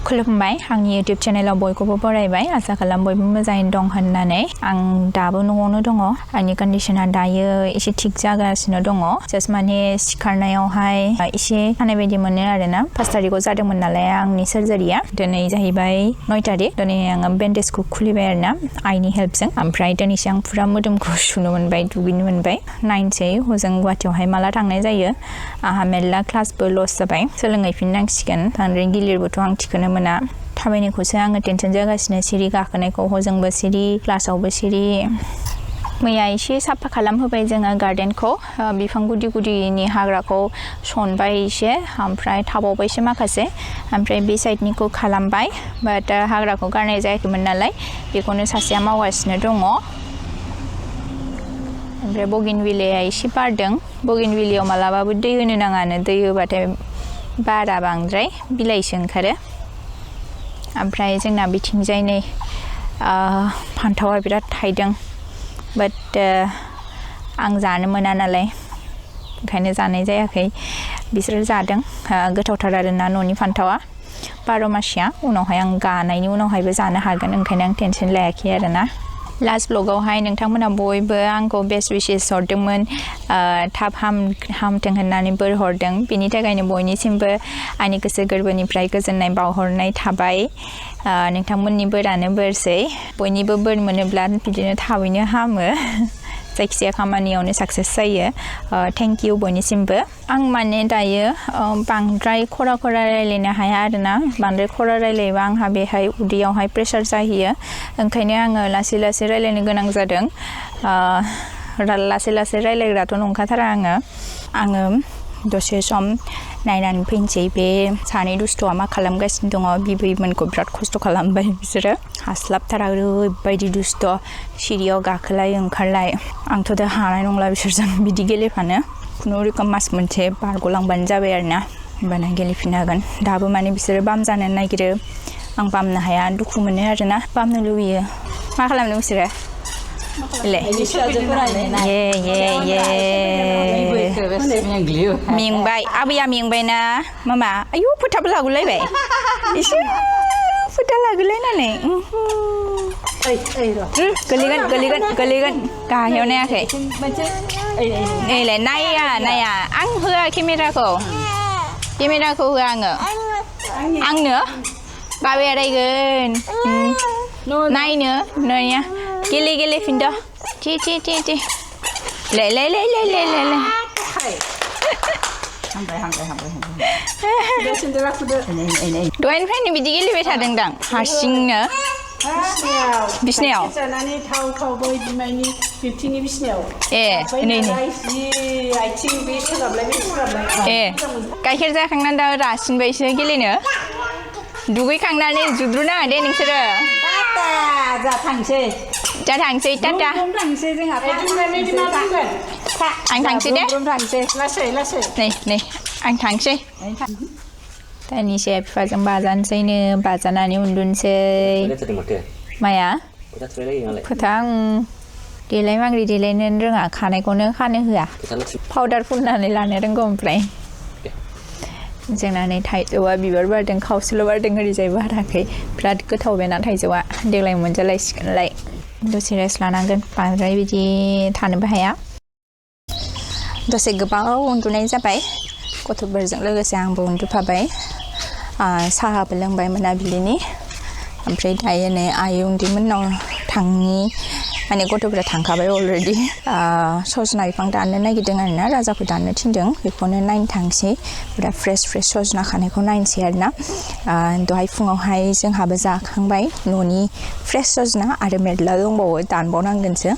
खुलुमबाय आंनि YouTube चेनेलाव बयखौबो बरायबाय आसा खालाम बयबो मोजाङैनो दं होननानै आं दाबो न'आवनो दङ आंनि कन्डिशना दायो एसे थिग जागासिनो दङ जास्ट माने सिखारनायावहाय एसे खानाय बायदि मोनो आरोना 5 तारिखआव जादोंमोन नालाय आंनि सार्जारिया दिनै जाहैबाय 9 तारिख दिनै आङो बेन्डेजखौ खुलिबाय आरोना आइनि हेल्पजों ओमफ्राय दिनैसो आं पुरा मोदोमखौ सुनो मोनबाय दुगैनो मोनबाय नायनोसै हजों गुवाहाटीयावहाय माला थांनाय जायो आंहा मेरला क्लासबो लस जाबाय सोलोंहैफिननांसिगोन बांद्राय गिलिरबोथ' आं थिखोनो मोना थाबायनायखौसो आङो टेनसन जागासिनो सिरि गाखोनायखौ हजोंबो सिरि क्लासावबो सिरि मैया एसे साफा खालामहोबाय जोङो गार्डेनखौ बिफां गुदि गुदिनि हाग्राखौ सनबाय एसे ओमफ्राय थाबावबायसो माखासे ओमफ्राय बे साइडनिखौ खालामबाय बाट हाग्राखौ गारनाय जायाखैमोन नालाय बेखौनो सासेया मावगासिनो दङ ओमफ्राय बगिनविलिया एसे बारदों बगिनविलियाव मालाबाबो दै होनो नाङानो दै होबाथाय बारा बांद्राय बिलाइसो ओंखारो ओमफ्राय जोंना बिथिंजाय नै फान्थावा बिराद थाइदों बाट आं जानो मोना नालाय ओंखायनो जानाय जायाखै बिसोर जादों गोथावथार आरोना न'नि फान्थावा 12 मासिया उनावहाय आं गानायनि उनावहायबो जानो हागोन ओंखायनो आं टेनसन लायाखै आरोना लास्ट ब्लगावहाय नोंथांमोना बयबो आंखौ बेस्ट विशेस हरदोंमोन थाब हामथों होननानै बोर हरदों बेनि थाखायनो बयनिसिमबो आंनि गोसो गोरबोनिफ्राय गोजोननाय बावहरनाय थाबाय नोंथांमोननि बोरानो बोरसै बयनिबो बोर मोनोब्ला बिदिनो थाबैनो हामो जायखिजाया खामानियावनो साक्सेस जायो थेंक इउ बयनिसिमबो आं माने दायो बांद्राय खरा रायलायनो हाया आरोना बांद्राय खरा रायलायोबा आंहा बेहाय उदैयावहाय प्रेसार जाहैयो ओंखायनो आङो लासै रायलायनो गोनां जादों लासै रायलायग्राथ' नंखाथारा आङो दसे सम नायनानै फैनोसै बे सानै दुस्थ'आ मा खालामगासिनो दङ बिबैमोनखौ बिराद खस्थ' खालामबाय बिसोरो हास्लाबथारा ओरैबायदि दुस्थ' सिरियाव गाखोलाय ओंखारलाय आंथ' दा हानाय नंला बिसोरजों बिदि गेलेफानो खुनुरुखुम मास मोनसे बारग'लांबानो जाबाय आरोना होमबाना गेलेफिननो हागोन दाबो माने बिसोरो बाम जानो नागिरो आं बामनो हाया दुखु मोनो आरोना बामनो लुबैयो मा खालामदों बिसोरो मेंबाय आबैया मेंबायना मामा आयु फोथाबो लागुलायबाय एसे फोथा लागुलायनानै गोलैगोन गाहायाव नायाखै नैलाय नाया आं होआ केमेराखौ होआ आंनो बाबाया रायगोन नायनो नैया गेले फिनद' थे ले दहायनिफ्रायनो बिदि गेलेबाय थादोंदां हारसिंनो बिसिनायाव गाइखेर जाखांनानै दा रासिनबायसो गेलेनो दुगैखांनानै जुद्रुनाङा दे नोंसोरो जा थांसै टाटा आं थांसै दे नै आं थांसै तानिशाया बिफाजों बाजानोसैनो बाजानानै उन्दुनोसै माया फोथा देलाय मांग्रि देलायनो रोङा खानायखौनो खानो होआ पाउडार फुननानै लानो रोंगौ ओमफ्राय जोंना नै थाइजौआ बिबार बारदों खावसेल' बारदों ओरैजाय बाराखै बिराद गोथाव बेना थाइजौआ देग्लाय मोनजालायसिगोनलाय दसे रेस्ट लानांगोन बांद्राय बिदि थानोबो हाया दसे गोबाव उन्दुनाय जाबाय गथ'फोरजों लोगोसे आंबो उन्दुफाबाय साहाबो लोंबाय मोनाबिलिनि ओमफ्राय दायो नै आइ उन्दैमोननाव थांनि माने गथ'फोरा थांखाबाय अलरेडि सजना बिफां दाननो नागिरदों आरोना राजाखौ दाननो थिनदों बेखौनो नायनो थांसै बिराद फ्रेस सजना खानायखौ नायनोसै आरोना दहाय फुङावहाय जोंहाबो जाखांबाय न'नि फ्रेस सजना आरो मेरला दंबावो दानबावनांगोनसो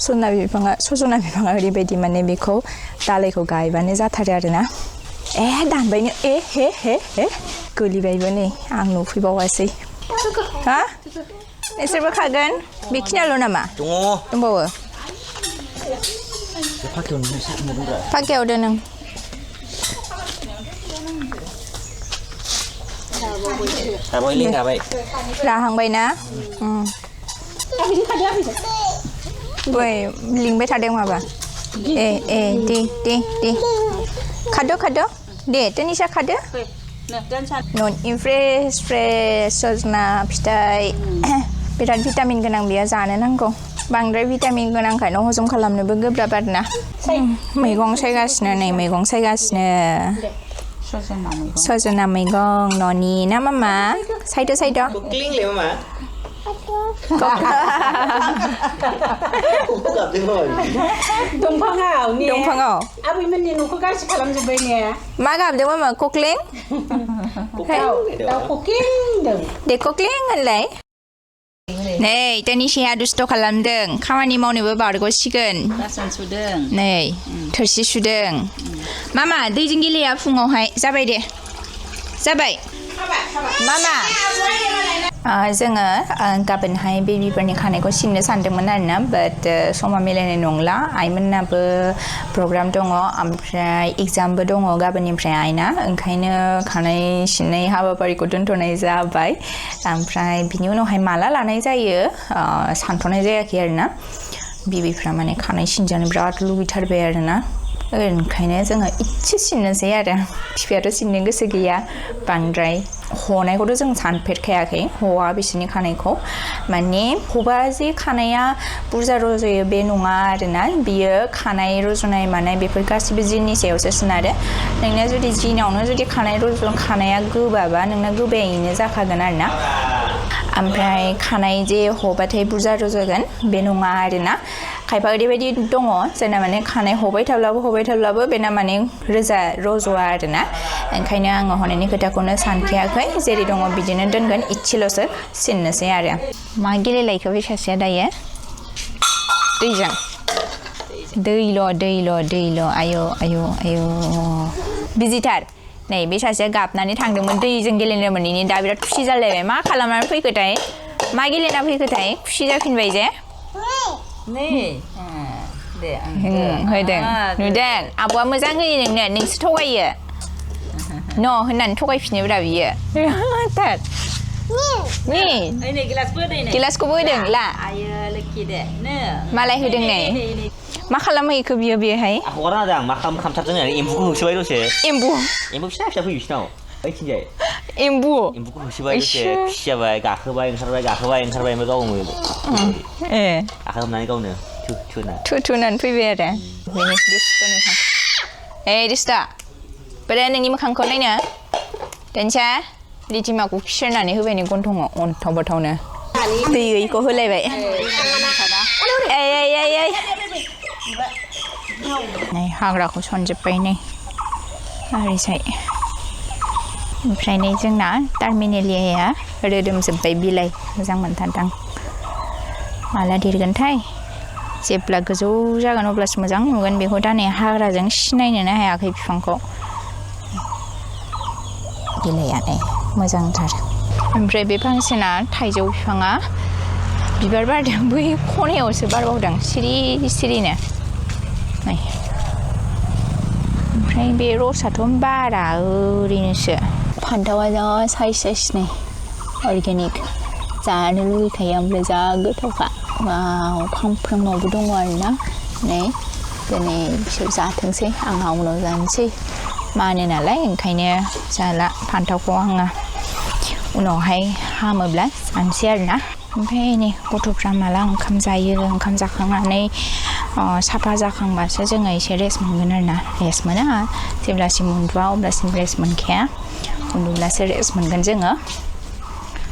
सजना बिफाङा ओरैबायदि माने बेखौ दालायखौ गायबानो जाथारो आरोना दानबायनो हे गोलैबायबो नै आं नुफैबावासै हा एसेबो खागोन बेखिनियाल' नामा दंबावो फाक्कायाव दोन राहांबाय ना बै लिंबाय थादों माबा दे खादो दे तानिशा खादो non fresh सजना फिथाइ बिराद भिटामिन गोनां बियो जानो नांगौ बांद्राय भिटामिन गोनांखायनो हजम खालामनोबो गोब्राब आरोना मैगं सायगासिनो नै मैगं सायगासिनो सजना मैगं न'नि ना मामा सायद कुकिंग ले मामा दंफाङाव आबैमोननि न'खौ गाज्रि खालामजोब्बाय ने मा गाबदों मामा कक्लें दे कक्लें होनलाय नै तानिशाया दुस्थ' खालामदों खामानि मावनोबो बारग'सिगोन नै थोरसि सुदों मामा दैजों गेलेया फुङावहाय जाबाय दे जाबाय मामा जोङो गाबोनहाय बेबिफोरनि खानायखौ सिननो सानदोंमोन आरोना बाट समा मिलायनाय नंला आइमोननाबो प्रग्राम दङ ओमफ्राय एग्जामबो दङ गाबोननिफ्राय आइना ओंखायनो खानाय सिननाय हाबाफारिखौ दोनथ'नाय जाबाय ओमफ्राय बिनि उनावहाय माला लानाय जायो सानथ'नाय जायाखै आरोना बेबिफ्रा माने खानाय सिनजानो बिराद लुबैथारबाय आरोना ओंखायनो जोङो इसे सिननोसै आरो बिफायाथ' सिननो गोसो गैया बांद्राय हनायखौथ' जों सानफेरखायाखै हवा बिसोरनि खानायखौ माने हबा जे खानाया बुरजा रज'यो बे नङा आरोना बियो खानाय रज'नाय मानाय बेफोर गासिबो जिननि सायावसो सोनारो नोंना जुदि जिनावनो जुदि खानाया गोबाबा नोंना गोबायैनो जाखागोन आरोना ओमफ्राय खानाय जे हबाथाय बुरजा रज'गोन बे नङा आरोना खायफा ओरैबायदि दङ जायना माने खानाय हबाय थाब्लाबो बेना माने रोजा रज'आ आरोना ओंखायनो आङो हनायनि खोथाखौनो सानखायाखै जेरै दङ बिदिनो दोनगोन इसेल'सो सिननोसै आरो मा गेलेलायखो बे सासेया दायो दैजों दैल' आयौ बिजिथार नै बे सासेया गाबनानै थांदोंमोन दैजों गेलेनो मोनैनि दा बिराद खुसि जालायबाय मा खालामनानै फैखोथाय मा गेलेना फैखोथाय खुसि जाफिनबाय जे होदों नुदों आब'आ मोजां होयो नोंनो नोंसो थगायो न' होननानै थगायफिनोब्रा बियो गिलासखौबो होदों ला मालाय होदों नै मा खालामहैखो बियोहाय हगारना होदों आं मा खालामथारदों होननानै एम्बुखौ होसोबाय दसे एम्बु फिसा फैयो बिसिनाव ओइथिंजाय एम्बुखौ होसोबाय दसे खुसि जाबाय गाखोबाय ओंखारबाय ओमफ्राय गावनो गाखोनानै गावनो थुनानै फैबाय आरो दुस्थ' बोरै नोंनि मोखांखौ नायनो तानिशा रिधिमाखौ फिसोरनानै होबाय नै गन्थङाव अन्थाव बाथावनो दै गैयिखौ होलायबाय नै हाग्राखौ सनजोब्बाय नै ओरैजाय ओमफ्राय नै जोंना टार्मिनेलियाया रोदोमजोब्बाय बिलाइ मोजां मोनथारदां माला देरगोनथाय जेब्ला गोजौ जागोन अब्लासो मोजां नुगोन बेखौ दा नै हाग्राजों सिनायनोनो हायाखै बिफांखौ बिलाइया नै मोजांथार ओमफ्राय बे फांसेना थाइजौ बिफाङा बिबार बारदों बै खनायावसो बारबावदों सिरिनो नै ओमफ्राय बे रसाथ' बारा ओरैनोसो फान्थावा जा साइज नै अर्गेनिक जानो लुगैखायो ओमफ्राय जा गोथावखा वाव फांफ्रोमावबो दङ आरोना नै दिनै बिसोर जाथोंसै आंहा उनाव जानोसै मानो नालाय ओंखायनो जाला फान्थावखौ आङो उनावहाय हामोब्ला जानोसै आरोना ओमफ्राय नै गथ'फ्रा माला ओंखाम जायो ओंखाम जाखांनानै साफा जाखांबासो जोङो एसे रेस्ट मोनगोन आरोना रेस्ट मोना जेब्लासिम उन्दुआ अब्लासिम रेस्ट मोनखाया उन्दुब्लासो रेस्ट मोनगोन जोङो